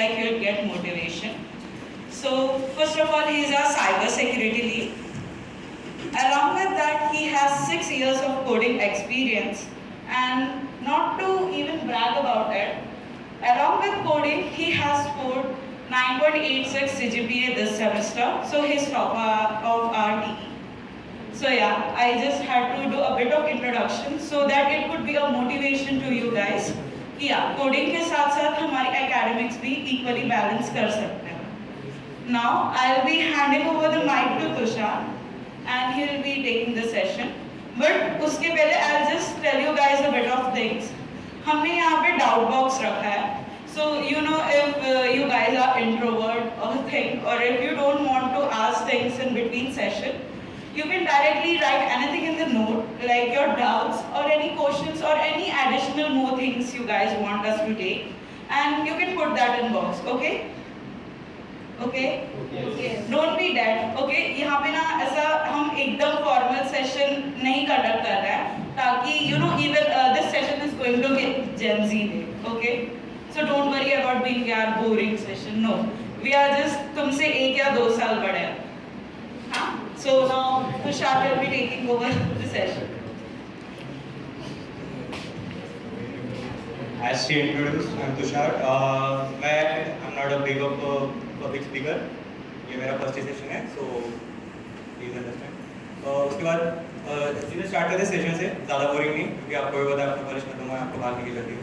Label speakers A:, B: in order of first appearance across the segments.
A: like you'll get motivation. So first of all, he is our cyber security lead. Along with that, he has 6 years of coding experience, and not to even brag about it, along with coding, he has scored 9.86 CGPA this semester, so he's top of our TE. So yeah, I just had to do a bit of introduction so that it could be a motivation to you guys. कि yeah, coding के साथ साथ हमारी academics भी equally balance कर सकते हैं. Now I'll be handing over the mic to Tushar, and he'll be taking the session. But उसके पहले I'll just tell you guys a bit of things. हमने यहाँ पे doubt box रखा है. So you know, if you guys are introvert or think, or if you don't want to ask things in between session, you can directly write anything in the note, like your doubts or any questions or any additional more things you guys want us to take, and you can put that in box. Okay? Okay? Okay. Don't be dead. Okay? यहाँ पे ना ऐसा हम एकदम formal session नहीं conduct कर रहे हैं, ताकि you know even this session is going to be Gen Z day. Okay? So don't worry about being यार boring session. No. We are just तुमसे 1 या 2 साल बड़े हैं. हाँ? So now Tushar will be taking over the session.
B: As she introduced, I'm Tushar. I'm not a big of a public speaker. ये मेरा first session है, so please understand. उसके बाद सीधे start करते सेशन से, ज़्यादा boring नहीं, क्योंकि आपको भी पता है आपका कॉलेज खत्म हुआ है, आपको बाहर निकल जाती है.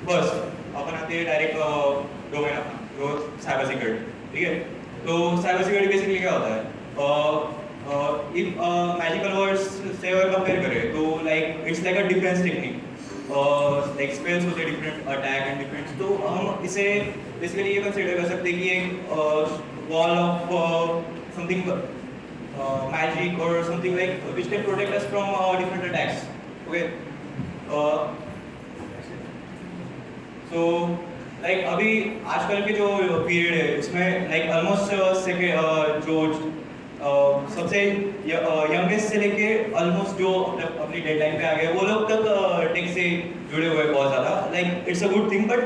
B: First, अपन आते हैं डायरेक्ट डोमेन अपना, जो साइबर सिक्योरिटी, ठीक है? तो साइबर सिक्योरिटी बेसिकली क्या होता है? इफ मैजिकल वर्ड्स से अगर कंपेयर करें तो like it's like a defence technique, like spells होते हैं डिफरेंट, अटैक एंड डिफेंस. तो हम इसे बेसिकली ये कंसीडर कर सकते हैं कि एक वॉल ऑफ समथिंग मैजिक और something like which can protect us from different attacks. Okay, तो लाइक अभी आजकल के जो पीरियड है उसमें लाइक ऑलमोस्ट जो सबसे यंगेस्ट से लेके ऑलमोस्ट जो अपनी डेडलाइन पे आ गए वो लोग तक टेक से जुड़े हुए बहुत ज़्यादा. Like it's a good thing, but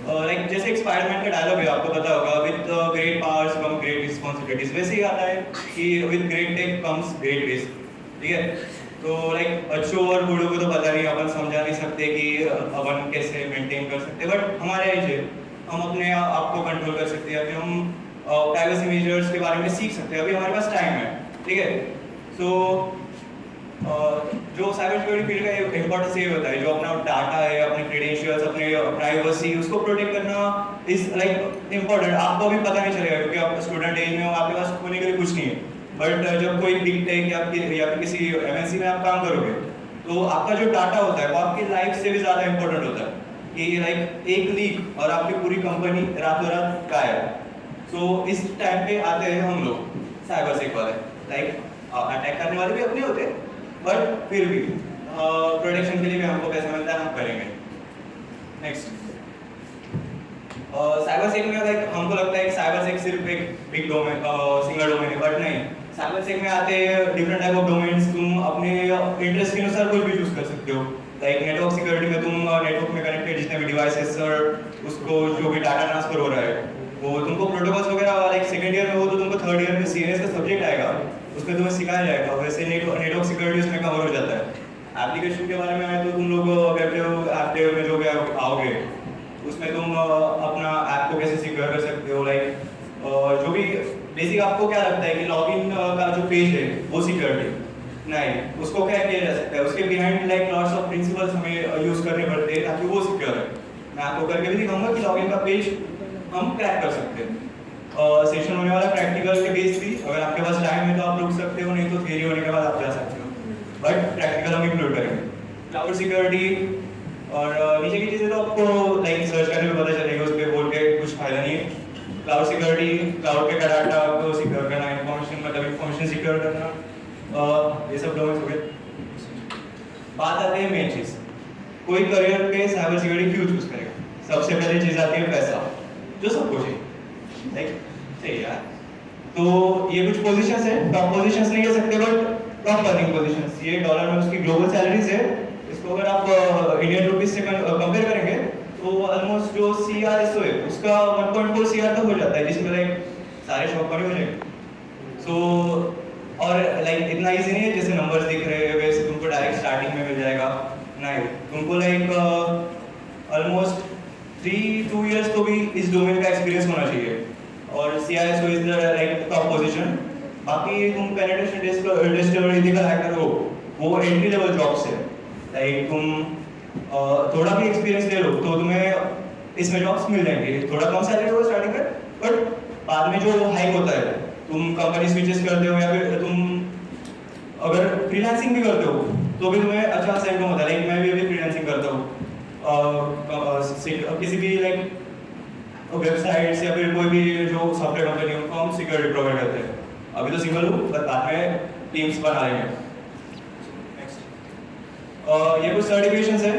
B: like जैसे स्पाइडरमैन का डायलॉग है, आपको पता होगा, with great powers come great responsibilities. वैसे ही आता है कि with great tech comes great risk. ठीक है? तो लाइक अच्छों और बूढ़ों को तो पता नहीं, अपन समझा नहीं सकते कि अपन कैसे मेंटेन कर सकते, बट हमारे एज है, हम अपने आप को कंट्रोल कर सकते हैं. अभी हम प्राइवेसी मेजर्स के बारे में सीख सकते हैं, अभी हमारे पास टाइम है. ठीक है? सो जो साइबर सिक्योरिटी फील्ड का इम्पोर्टेंस ये होता है, जो अपना डाटा है, अपने क्रेडेंशियल्स, अपने प्राइवेसी, उसको प्रोटेक्ट करना इज लाइक इम्पोर्टेंट. आपको भी पता नहीं चलेगा क्योंकि आप स्टूडेंट एज में हो, आपके पास खोने के लिए कुछ नहीं है. बट जब कोई बिग टेक या फिर किसी एमएनसी में आप काम करोगे तो आपका जो डाटा होता है वो आपकी लाइफ से भी ज़्यादा इंपॉर्टेंट होता है. कि लाइक एक लीक और आपकी पूरी कंपनी रातों रात गायब. सो इस टाइम पे आते हैं हम लोग साइबर सेक वाले. लाइक अटैक करने वाले भी अपने होते हैं, बट फिर भी प्रोटेक्शन के लिए भी हमको पैसा मिलता है, हम करेंगे. नेक्स्ट, साइबर सेक में लाइक हमको लगता है कि साइबर सेक सिर्फ एक बिग डोमेन, सिंगल डोमेन है, बट नहीं. साइबर सेक में आते हैं डिफरेंट टाइप ऑफ डोमेन्स. तुम अपने इंटरेस्ट के अनुसार कोई भी चूज कर सकते हो. लाइक नेटवर्क सिक्योरिटी में तुम नेटवर्क में कनेक्टेड जितने भी डिवाइसेस और उसको जो भी डाटा ट्रांसफर हो रहा है वो तुमको प्रोटोकॉल्स वगैरह लाइक सेकंड ईयर में हो तो तुमको थर्ड ईयर में सीएनएस का सब्जेक्ट आएगा, उसमें तुम्हें सिखाया जाएगा. वैसे नेटवर्क सिक्योरिटी उसमें कवर हो जाता है. एप्लीकेशन के बारे में आए तो तुम लोग वेब डेव में जो भी आओगे उसमें तुम अपना ऐप को कैसे सिक्योर कर सकते हो. लाइक जो भी बेसिक आपको क्या लगता है कि लॉगिन का जो पेज है वो सिक्योरिटी नहीं, उसको क्या किया जा सकता है, उसके behind like lots of principles हमें यूज करने पड़ते हैं ताकि वो सिक्योर है. मैं आपको करके भी दिखाऊंगा कि लॉगिन का पेज हम क्रैक कर सकते हैं. सेशन होने वाला प्रैक्टिकल के बेस भी, अगर आपके पास टाइम है तो आप रुक सकते हो, नहीं तो थियरी होने के बाद आप जा सकते हो, बट प्रैक्टिकल हम इंक्लूड करेंगे. क्लाउड सिक्योरिटी और नीचे की चीज़ें तो आपको लाइक सर्च करने में पता चलेगा, उस पर बोल के कुछ फायदा नहीं है. क्लाउड सिक्योरिटी, क्लाउड पे डाटा आपको सिक्योर करना, इन्फॉर्मेशन मतलब इन्फॉर्मेशन सिक्योर करना, ये सब डोमेन्स हो गए. बात आती है मेन चीज़, कोई करियर पे साइबर सिक्योरिटी क्यों चूज करेगा? सबसे पहली चीज़ आती है पैसा, जो सबको चाहिए. लाइक सही यार. तो ये कुछ पोजीशंस है, टॉप पोजीशंस नहीं कह सकते बट टॉप अर्निंग पोजीशंस. ये डॉलर में उसकी ग्लोबल सैलरीज है. इसको अगर आप इंडियन रुपीस से कंपेयर करेंगे तो ऑलमोस्ट जो CRSO है उसका 1.4 CR तक हो जाता है, जिसमें लाइक सारे शॉप पर हो जाएंगे। सो और लाइक इतना इजी नहीं है जैसे नंबर्स दिख रहे हैं वैसे तुमको डायरेक्ट स्टार्टिंग में मिल जाएगा, नहीं, तुमको लाइक ऑलमोस्ट 2 years तो भी इस डोमेन का एक्सपीरियंस होना चाहिए, और CRSO is the like top position. बाकी तुम पेनिट्रेशन टेस्टर और इथिकल हैकर हो, वो एंट्री लेवल जॉब्स है, लाइक तुम थोड़ा भी एक्सपीरियंस ले लो तो तुम्हें इसमें जॉब्स मिल जाएंगे, थोड़ा कम सैलरी होगा स्टार्टिंग में, बट बाद में जो हाइक होता है, तुम कंपनी स्विचेस करते हो या फिर तुम अगर फ्रीलांसिंग भी करते हो तो भी तुम्हें अच्छा सा इनकम होता है। लाइक मैं भी अभी फ्रीलांसिंग करता हूँ किसी भी लाइक वेबसाइट्स या फिर कोई भी जो सॉफ्टवेयर कंपनी उनको हम सिक्योरिटी प्रोवाइड करते हैं। अभी तो सिंगल हूँ, बट बाद में टीम्स बना लेंगे। ये कुछ सर्टिफिकेशंस है,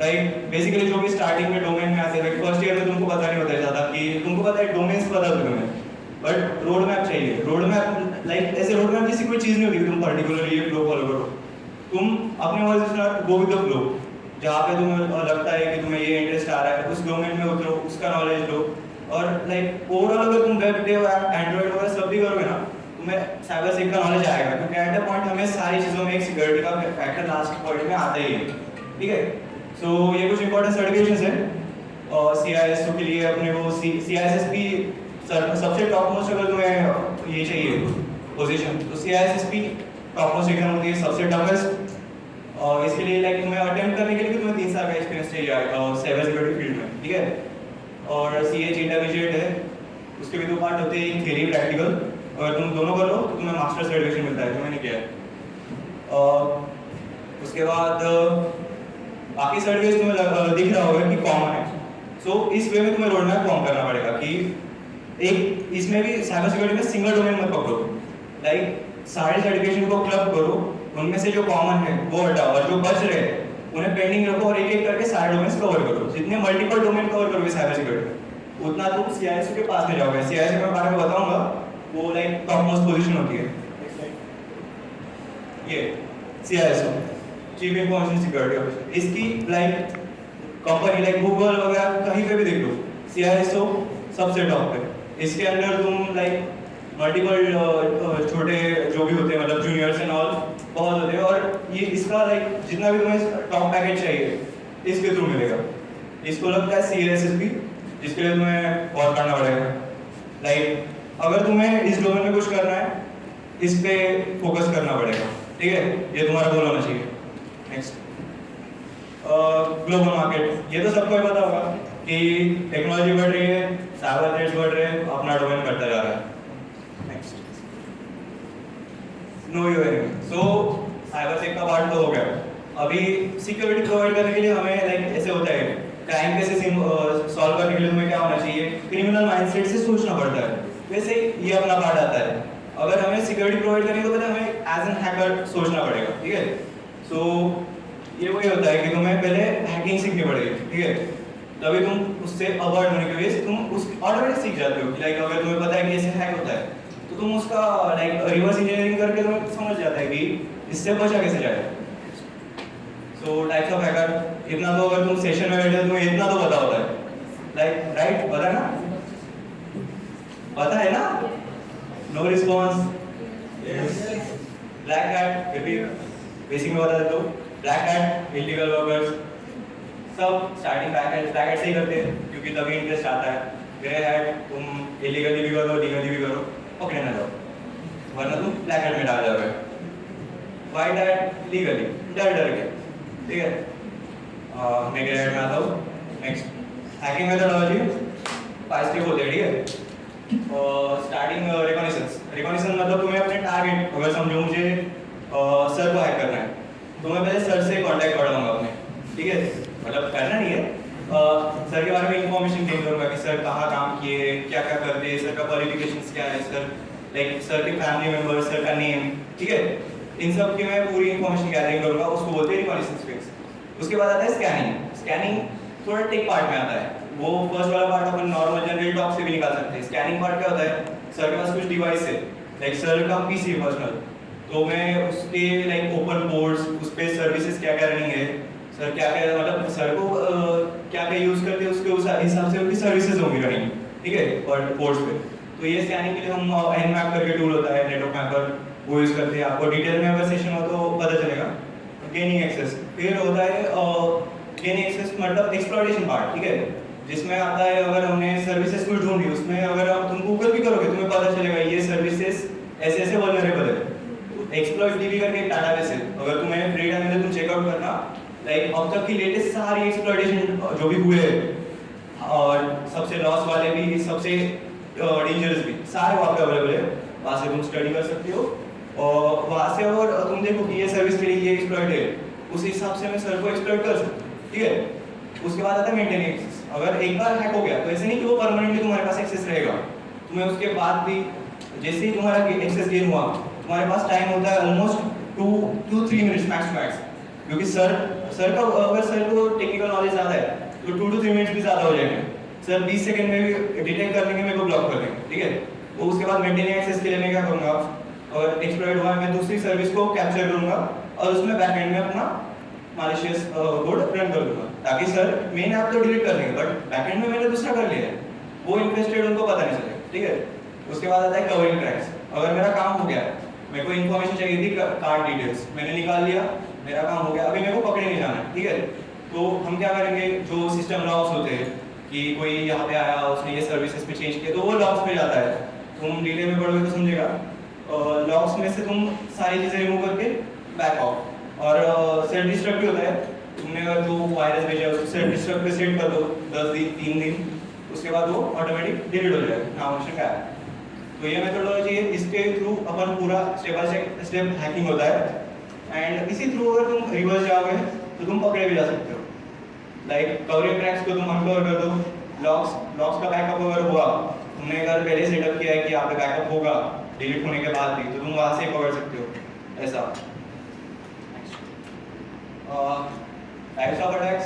B: लाइक बेसिकली जो भी स्टार्टिंग में डोमेन में आते हैं, लाइक फर्स्ट ईयर में तुमको पता नहीं होता है ज़्यादा कि तुमको पता है डोमेन्स पता होते तुम्हें, बट रोड मैप चाहिए। रोड मैप लाइक ऐसे रोड मैप किसी कोई चीज़ नहीं होती कि तुम पर्टिकुलरली ये फ्लो फॉलो करो, तुम अपने वर्ड से गो विद द फ्लो, जहाँ पे तुम्हें लगता है कि तुम्हें ये इंटरेस्ट आ रहा है उस डोमेन में उतरो, उसका नॉलेज लो, और लाइक ओवरऑल अगर तुम वेब डेव एंड्रॉइड वगैरह सब भी करोगे ना, तुम्हें साइबर सेक का नॉलेज आएगा, क्योंकि एट द पॉइंट हमें सारी चीज़ों में एक सिक्योरिटी का फैक्टर लास्ट पॉइंट में आता ही है, ठीक है। सो ये कुछ इंपॉर्टेंट सर्टिफिकेशंस है, और CISO के लिए अपने वो CISSP सबसे टॉप मोस्ट अगर तुम्हें ये चाहिए पोजीशन, तो CISSP टॉप मोस्ट एग्जाम होती है, सबसे टफेस्ट, और इसके लिए लाइक तुम्हें अटेम्प्ट करने के लिए तुम्हें 3 साल का एक्सपीरियंस चाहिए साइबर सिक्योरिटी फील्ड में, ठीक है। और CH इंटरमीडिएट है, उसके भी 2 पार्ट होते हैं, एक थ्योरी प्रैक्टिकल, अगर तुम दोनों कर लो तो तुम्हें मास्टर सर्टिफिकेशन मिलता है, जो मैंने किया है। और उसके बाद बाकी सर्टिफिकेट तुम्हें दिख रहा होगा कि कॉमन है, सो इस वे में तुम्हें रोड मैप फॉर्म करना पड़ेगा कि एक इसमें भी साइबर सिक्योरिटी में सिंगल डोमेन मत पकड़ो, लाइक सारे सर्टिफिकेशन को क्लब करो, उनमें से जो कॉमन है वो हटाओ, और जो बच रहे हैं उन्हें पेंडिंग रखो, और एक एक करके सारे डोमेन्स कवर करो। जितने मल्टीपल डोमेन कवर करोगे साइबर सिक्योरिटी, उतना तुम CISO के पास में जाओगे। CISO के बारे में बताऊंगा, वो लाइक टॉप मोस्ट पोजीशन होती है। ये CISO chief information security officer, इसकी लाइक कंपनी लाइक गूगल वगैरह कहीं पे भी देख लो, CISO सबसे टॉप पे। इसके अंदर तुम लाइक मल्टीपल छोटे जो भी होते हैं, मतलब जूनियर्स एंड ऑल बहुत होते हैं, और ये इसका लाइक जितना भी तुम्हें टॉप पैकेज चाहिए इसके थ्रू मिलेगा। इसको लगता है CISSP, जिसके लिए तुम्हें बहुत करना पड़ेगा। लाइक अगर तुम्हें इस डोमेन में कुछ करना है, इस पे फोकस करना पड़ेगा, ठीक है, ये तुम्हारा गोल होना चाहिए। नेक्स्ट, ग्लोबल मार्केट, ये तो सबको ही पता होगा कि टेक्नोलॉजी बढ़ रही है, साइबर थ्रेट्स बढ़ रहे हैं, अपना डोमेन बढ़ता जा रहा है। Next, know your enemy. So cyber sec का पार्ट तो हो गया, अभी सिक्योरिटी प्रोवाइड करने के लिए हमें लाइक ऐसे होता है, क्राइम केसेस सॉल्व करने के लिए तुम्हें क्या होना चाहिए, क्रिमिनल माइंडसेट से सोचना पड़ता है, वैसे ये अपना पार्ट आता है। अगर हमें सिक्योरिटी प्रोवाइड करनी है तो पहले हमें एज एन हैकर सोचना पड़ेगा, ठीक है। सो ये वही होता है कि तुम्हें पहले हैकिंग सीखनी पड़ेगी, ठीक है, तभी तुम उससे अवॉइड होने के लिए तुम उस ऑटोमेटिक सीख जाते हो कि लाइक अगर तुम्हें पता है कि ऐसे हैक होता है तो तुम उसका लाइक रिवर्स इंजीनियरिंग करके तुम्हें समझ जाता है कि इससे बचा कैसे जाए। सो टाइप्स ऑफ हैकर, इतना तो अगर तुम सेशन में बैठे हो तुम्हें इतना तो पता होता है, लाइक राइट, पता है ना, पता है ना, नो रिस्पॉन्स, ब्लैक हैट, फिर भी बेसिक में बता देता हूँ, ब्लैक हैट, इलीगल वर्कर्स, सब स्टार्टिंग ब्लैक हैट से ही करते हैं क्योंकि तभी इंटरेस्ट आता है। ग्रे हैट, तुम इलीगली भी करो, लीगली भी करो, पकड़े ना जाओ, वरना तुम ब्लैक हैट में डाल जाओगे। व्हाइट हैट, लीगली, डर डर के, ठीक है। मैं ग्रे हैट में आता हूँ। नेक्स्ट, हैकिंग मेथोडोलॉजी 5 स्टेप होते हैं, ठीक है। स्टार्टिंग रिकॉग्निशन मतलब तुम्हें अपने टारगेट, अगर समझो मुझे सर को हैक करना है तो मैं पहले सर से कांटेक्ट करवाऊंगा अपने, ठीक है, मतलब करना नहीं है, सर के बारे में इंफॉर्मेशन गेन करूंगा कि सर कहाँ काम किए, क्या क्या करते हैं, सर का क्वालिफिकेशंस क्या है, सर लाइक सर के फैमिली मेंबर्स, सर का नेम, ठीक है, इन सब की मैं पूरी इंफॉर्मेशन गैदरिंग करूंगा, उसको बोलते हैं रिकॉग्निशन स्पेस। उसके बाद आता है स्कैनिंग थोड़ा टेक पार्ट में आता है, वो फर्स्ट वाला पार्ट अपन नॉर्मल जनरल टॉक से भी निकाल सकते हैं। स्कैनिंग पार्ट क्या होता है, सर के पास कुछ डिवाइस है, लाइक सर का पीसी पर्सनल, तो मैं उसके लाइक ओपन पोर्ट्स, उस पे सर्विसेज क्या क्या रनिंग है, सर क्या क्या मतलब सर को क्या क्या यूज़ करते हैं उसके उस हिसाब से उनकी सर्विसेज होंगी रनिंग, ठीक है, और पोर्ट्स पे। तो ये स्कैनिंग के लिए हम nmap करके टूल होता है नेटवर्क मैपर, वो यूज़ करते हैं। आपको डिटेल में अगर सेशन हो तो पता चलेगा। गेनिंग एक्सेस फिर होता है गेनिंग एक्सेस मतलब एक्सप्लॉरेशन पार्ट, ठीक है, जिसमें आता है अगर हमने सर्विसेज को ढूंढी उसमें अगर आप तुम गूगल भी करोगे तुम्हें पता चलेगा ये सर्विसेज ऐसे ऐसे वल्नरेबल है। एक्सप्लॉइट डीबी करके एक डाटाबेस है, अगर तुम्हें फ्री टाइम में तुम चेकआउट करना लाइक अब तक की लेटेस्ट सारी एक्सप्लॉइटेशन जो भी हुए हैं और सबसे लॉस वाले भी सबसे डेंजरस भी सारे वहाँ पे अवेलेबल है, वहाँ से तुम स्टडी कर सकते हो। और वहाँ से और तुम देखो कि ये सर्विस के लिए ये एक्सप्लॉइट है, उस हिसाब से मैं सर को एक्सप्लॉइट कर सकता हूँ, ठीक है। उसके बाद आता है मेंटेनिंग एक्सेस। अगर एक बार हैक हो गया तो ऐसे नहीं कि वो परमानेंटली तुम्हारे पास एक्सेस रहेगा, तुम्हें उसके बाद भी जैसे ही तुम्हारा एक्सेस गेन हुआ तुम्हारे पास टाइम होता है ऑलमोस्ट 2-3 मिनट्स मैक्स, क्योंकि सर का अगर सर को टेक्निकल नॉलेज ज़्यादा है तो 2 to 3 मिनट्स भी ज़्यादा हो जाएंगे। सर 20 सेकंड में भी डिटेक्ट कर लेंगे, मेरे को ब्लॉक कर देंगे, ठीक है। तो उसके बाद मेंटेनिंग एक्सेस के लिए मैं क्या करूँगा, अगर एक्सप्लॉइट हुआ मैं दूसरी सर्विस को कैप्चर करूँगा और उसमें बैक एंड में अपना मालिशियस कोड रन कर दूंगा, ताकि सर मेन ऐप तो डिलीट कर देंगे बट बैक एंड में मैंने दूसरा कर लिया है, वो इंटरेस्टेड उनको पता नहीं चलेगा, ठीक है। उसके बाद आता है कवरिंग ट्रैक्स। अगर मेरा काम हो गया, मेरे को इन्फॉर्मेशन चाहिए थी कार्ड डिटेल्स, मैंने निकाल लिया, मेरा काम हो गया, अभी मेरे को पकड़े नहीं जाना है, ठीक है। तो हम क्या करेंगे, जो सिस्टम लॉग्स होते हैं कि कोई यहाँ पे आया उसने ये सर्विसेज पे चेंज किया तो वो लॉग्स पे जाता है, तुम डिटेल में पढ़ोगे तो समझेगा। लॉग्स में से तुम सारी चीज़ें रिमूव करके बैक ऑफ, और सेट डिस्ट्रक्ट भी होता है, तुमने अगर जो वायरस भेजा है उसको सेट डिस्ट्रक्ट पे सेट कर दो 10 दिन 3 दिन, उसके बाद वो ऑटोमेटिक डिलीट हो जाएगा, नाम ऑप्शन का है। तो ये मेथोडोलॉजी है, इसके थ्रू अपन पूरा स्टेप बाय स्टेप हैकिंग होता है। एंड इसी थ्रू अगर तुम रिवर्स जाओगे तो तुम पकड़े भी जा सकते हो। लाइक कवरिंग ट्रैक्स को तुम अनकवर कर दो, लॉग्स का बैकअप अगर हुआ, तुमने अगर पहले सेटअप किया है कि यहाँ पे बैकअप होगा डिलीट होने के बाद भी, तो तुम वहाँ से पकड़ सकते हो ऐसा। टाइप्स ऑफ अटैक्स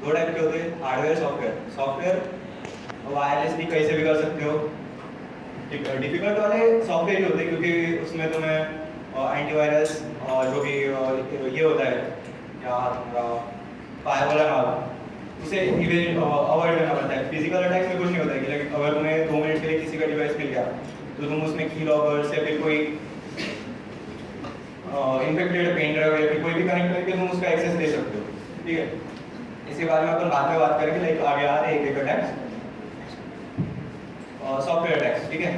B: 2 टाइप के होते हैं, हार्डवेयर सॉफ्टवेयर वायरलेस भी कहीं से भी कर सकते हो। डिफिकल्ट वाले सॉफ्टवेयर ही होते हैं क्योंकि उसमें तुम्हें एंटीवायरस और जो भी ये होता है क्या तुम्हारा फायरवॉल वाला उसे अवॉइड करना पड़ता है। फिजिकल अटैक्स में कुछ नहीं होता है कि अगर तुम्हें 2 मिनट के लिए किसी का डिवाइस मिल गया तो तुम उसमें की लॉगर्स या फिर कोई इन्फेक्टेड पेन ड्राइव या फिर कोई भी कनेक्ट करके तुम उसका एक्सेस ले सकते हो, ठीक है। इसके बारे में अपन बाद में बात करेंगे, लाइक आगे आ रहे एक अटैक्स सॉफ्टवेयर अटैक्स, ठीक है।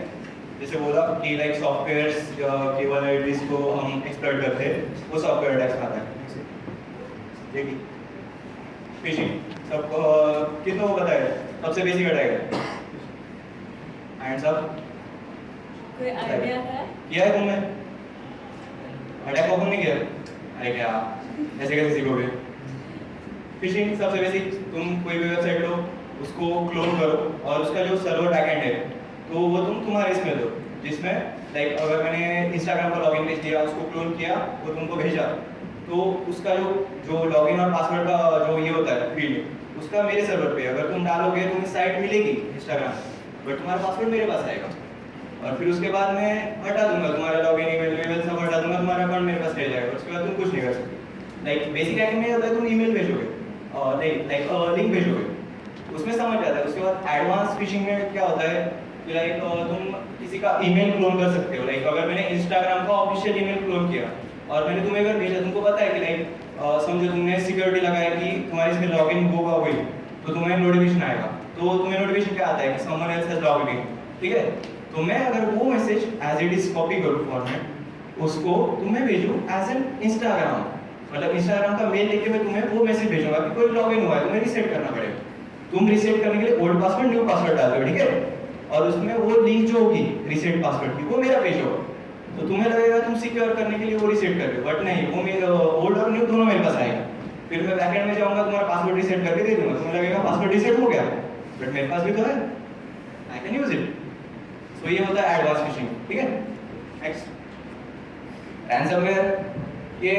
B: जैसे बोला कि लाइक सॉफ्टवेयर्स की वल्नरेबिलिटीज को हम एक्सप्लॉइट करते हैं, वो सॉफ्टवेयर अटैक्स में आता है। देखिए फिशिंग सब कितना वो बताया, सबसे बेसिक अटैक है। हैंड्स अप,
C: कोई आइडिया है?
B: किया है तुमने अटैक ओपन नहीं किया? अरे क्या ऐसे कैसे सीखोगे? फिशिंग सबसे बेसिक, तुम कोई भी वेबसाइट लो उसको क्लोन करो और उसका जो सर्वर बैकएंड है तो वो तुम्हारे इसमें दो, जिसमें लाइक अगर मैंने इंस्टाग्राम का लॉगिन पेज दिया उसको क्लोन किया वो तुमको भेजा, तो उसका जो लॉगिन और पासवर्ड का जो ये होता है फील्ड उसका मेरे सर्वर पे अगर तुम डालोगे तो साइट मिलेगी इंस्टाग्राम, बट तुम्हारा पासवर्ड मेरे पास आएगा और फिर उसके बाद मैं हटा दूंगा तुम्हारा लॉगिन ईमेल सब हटा दूंगा, तुम्हारा अकाउंट मेरे पास रह जाएगा, उसके बाद तुम कुछ नहीं कर सकते। लाइक बेसिक हैकिंग में होता है तुम ईमेल भेजोगे और लाइक लिंक भेजोगे, उसमें समझ जाता है। उसके बाद एडवांस फिशिंग में क्या होता है कि लाइक तुम किसी का ईमेल क्लोन कर सकते हो। लाइक अगर मैंने इंस्टाग्राम का ऑफिशियल ईमेल क्लोन किया और मैंने तुम्हें अगर भेजा, तुमको पता है कि लाइक समझो तुमने सिक्योरिटी लगाया कि तुम्हारे इसमें लॉगिन होगा हुई तो तुम्हें नोटिफिकेशन आएगा, तो तुम्हें नोटिफिकेशन क्या आता है कि someone else has logged in, ठीक है। तो मैं अगर वो message as it is copy करूँ फॉर्मेट, उसको तुम्हें भेजूँ एज एन इंस्टाग्राम, मतलब इंस्टाग्राम का मेल लेके मैं तुम्हें वो मैसेज भेजूंगा कि कोई लॉगिन हुआ है, तुम्हें रीसेट करना पड़ेगा। तुम रीसेट करने के लिए ओल्ड पासवर्ड न्यू पासवर्ड डाल दो, ठीक है, और उसमें वो लिंक जो होगी रीसेट पासवर्ड की वो मेरा पेज होगा, तो तुम्हें लगेगा तुम सिक्योर करने के लिए वो रीसेट कर रहे हो, बट नहीं, वो मेरे ओल्ड और न्यू दोनों मेरे पास आएगा। फिर मैं बैकएंड में जाऊंगा, तुम्हारा पासवर्ड रीसेट करके दे दूंगा, तुम्हें लगेगा पासवर्ड रीसेट हो गया, बट मेरे पास भी तो है, आई कैन यूज इट। सो ये होता है एडवांस फिशिंग, ठीक है। नेक्स्ट रैंसमवेयर, ये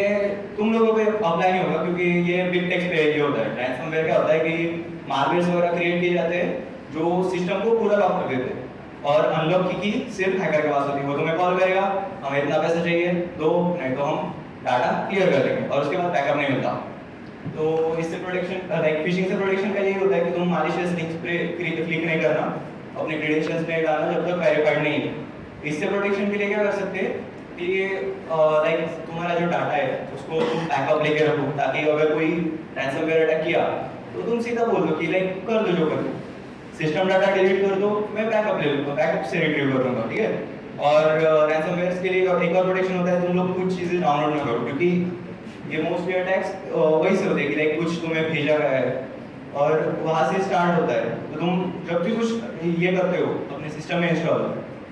B: तुम लोगों पे अप्लाई नहीं होगा क्योंकि ये बिग टेक्स पे ये होता है। रैंसमवेयर क्या होता है कि मालवेयर्स वगैरह क्रिएट किए जाते हैं जो सिस्टम को पूरा लॉक कर देते हैं और अनलॉक की सिर्फ हैकर के पास होती है। वो तुम्हें कॉल करेगा, हमें इतना पैसा चाहिए दो, नहीं तो हम डाटा क्लियर कर देंगे और उसके बाद बैकअप नहीं मिलता। तो इससे प्रोटेक्शन लाइक फिशिंग से प्रोटेक्शन का यही होता है कि तुम मालिशियस लिंक्स पे क्लिक नहीं करना, अपने क्रेडेंशियल्स नहीं डालना जब तक वेरीफाइड नहीं है। इससे प्रोटेक्शन के लिए क्या कर सकते हैं कि लाइक तुम्हारा जो डाटा है उसको तुम बैकअप लेके रखो, ताकि अगर कोई रैंसमवेयर अटैक किया तो तुम सीधा बोल दो कि लाइक कर दो जो कर दो, सिस्टम डाटा डिलीट कर दो, मैं बैकअप ले लूंगा, बैकअप से रिट्रीव कर लूंगा, ठीक है। और रैंसमवेयर्स के लिए एक और प्रोटेक्शन होता है, तुम लोग कुछ चीज़ें डाउनलोड ना करो, क्योंकि ये मोस्टली अटैक्स वही से होते हैं कि लाइक कुछ तुम्हें भेजा गया है और वहाँ से स्टार्ट होता है। तो तुम जब भी कुछ ये करते हो अपने सिस्टम में इंस्टॉल,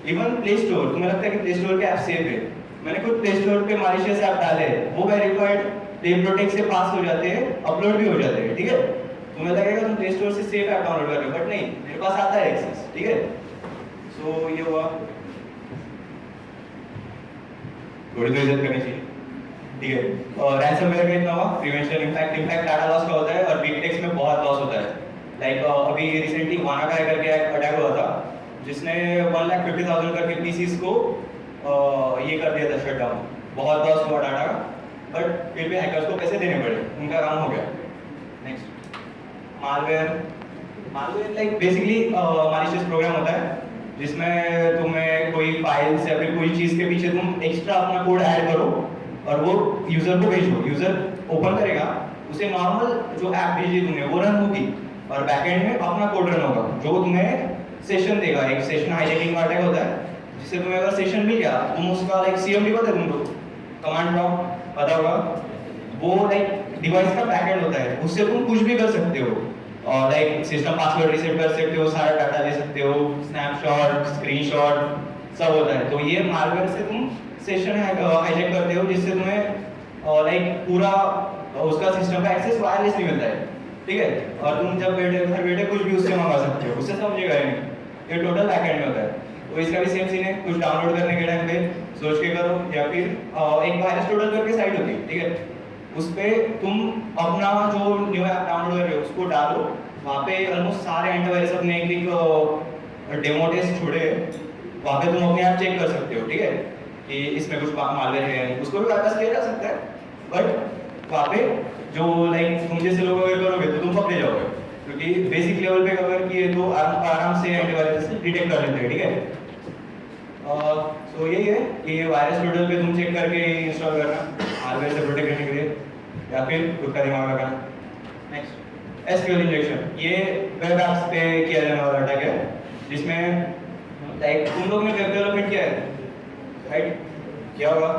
B: इवन प्ले स्टोर, तुम्हें लगता है कि प्ले स्टोर के ऐप सेफ है, मैंने खुद प्ले स्टोर पे मालिशियस ऐप डाले, वो वेरीफाइड डे प्रोटेक्ट से पास हो जाते हैं, अपलोड भी हो जाते हैं, ठीक है। तुम्हें लगेगा तुम प्ले स्टोर से सेफ ऐप डाउनलोड कर रहे हो, बट नहीं, मेरे पास आता है एक्सेस, ठीक है। सो ये हुआ, थोड़ी तो इज्जत करनी चाहिए, ठीक है। और रैंसमवेयर का इतना हुआ प्रिवेंशन। इम्पैक्ट डाटा लॉस का होता है और बिग टेक्स में बहुत लॉस होता है। लाइक अभी रिसेंटली वानाकाय करके एक अटैक हुआ था जिसने 1,50,000 करके पीसीस को ये कर दिया था शट डाउन, बहुत लॉस हुआ डाटा का, बट फिर भी हैकर्स को पैसे देने पड़े, उनका काम हो गया। Next, malware like basically malicious program होता है जिसमें तुम्हें कोई फाइल्स या फिर कोई चीज़ के पीछे तुम एक्स्ट्रा अपना कोड ऐड करो और वो यूजर को भेजो, यूजर ओपन करेगा, उसे नॉर्मल जो ऐप भेजी तुमने वो रन होगी और बैकएंड में अपना कोड रन होगा जो तुम्हें सेशन देगा। एक सेशन हाईजैकिंग का अटैक होता है जिससे तुम्हें अगर सेशन मिल गया, तुम उसका लाइक सीएमडी पता है तुमको, कमांड प्रॉम्प्ट पता होगा, वो लाइक डिवाइस का बैकएंड होता है, उससे तुम कुछ भी कर सकते हो और लाइक सिस्टम पासवर्ड रीसेट कर सकते हो, सारा डाटा ले सकते हो, स्नैपशॉट, स्क्रीनशॉट सब होता है। तो ये मालवेयर से तुम सेशन हाईजैक करते हो जिससे तुम्हें लाइक पूरा उसका सिस्टम का एक्सेस वायरलेसली मिलता है, ठीक है। और तुम जब बैठे घर बैठे कुछ भी उससे मंगा सकते हो, उससे समझेगा ही नहीं, ये टोटल बैकएंड में होता है। तो इसका भी सेम सीन है, कुछ डाउनलोड करने के टाइम पे सोच के करो, या फिर एक वायरस टोटल करके साइट होती है, ठीक है, उस पे तुम अपना जो न्यू ऐप डाउनलोड कर रहे हो उसको डालो, वहाँ पे ऑलमोस्ट सारे एंटीवायरस अपने एक डेमो टेस्ट छोड़े, वहाँ पे तुम अपने आप चेक कर सकते हो, ठीक है, कि इसमें कुछ मालवेयर है या नहीं, उसको भी वापस किया जा सकता है, बट वहाँ पे जो लाइक तुम जैसे लोग अगर करोगे तो तुम पकड़े जाओगे, क्योंकि बेसिक लेवल पे कवर किए तो आराम से एंटीवायरस डिटेक्ट कर लेते हैं, ठीक है। सो यही है कि वायरस टोटल पे तुम चेक करके इंस्टॉल करना हार्डवेयर से प्रोटेक्ट करने के लिए, या फिर खुद का दिमाग लगाना। नेक्स्ट, एसक्यूएल इंजेक्शन, ये वेब एप्स पे किया जाने वाला अटैक है जिसमें लाइक तुम लोग ने वेब डेवलपमेंट किया है, राइट, क्या होगा?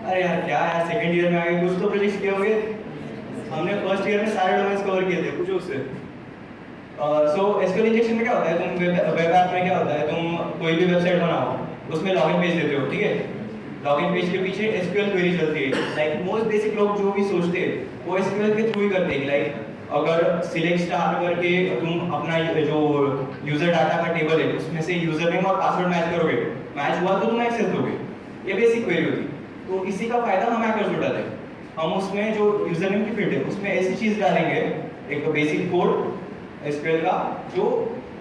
B: अरे यार क्या यार, सेकंड ईयर में आगे कुछ तो प्रोजेक्ट्स किए होंगे, हमने फर्स्ट ईयर में सारे डोमेन्स कवर किए थे, कुछ उससे। सो एसक्यूएल इंजेक्शन में क्या होता है, तुम वेब ऐप में क्या होता है, तुम कोई भी वेबसाइट बनाओ, उसमें लॉगिन पेज देते हो, ठीक है, लॉगिन पेज के पीछे एसक्यूएल क्वेरी चलती है। लाइक मोस्ट बेसिक लोग जो भी सोचते हैं वो एसक्यूएल के थ्रू ही करते हैं। लाइक अगर सिलेक्ट स्टार करके तुम अपना जो यूजर डाटा का टेबल है उसमें से यूजर नेम और पासवर्ड मैच करोगे, मैच हुआ तो तुम एक्सेस दोगे, ये बेसिक क्वेरी होती है। तो इसी का फायदा हम हैकर्स उठाते हैं, हम उसमें जो यूजर नेम की फील्ड है उसमें ऐसी चीज डालेंगे, एक बेसिक कोड एसक्यूएल का, जो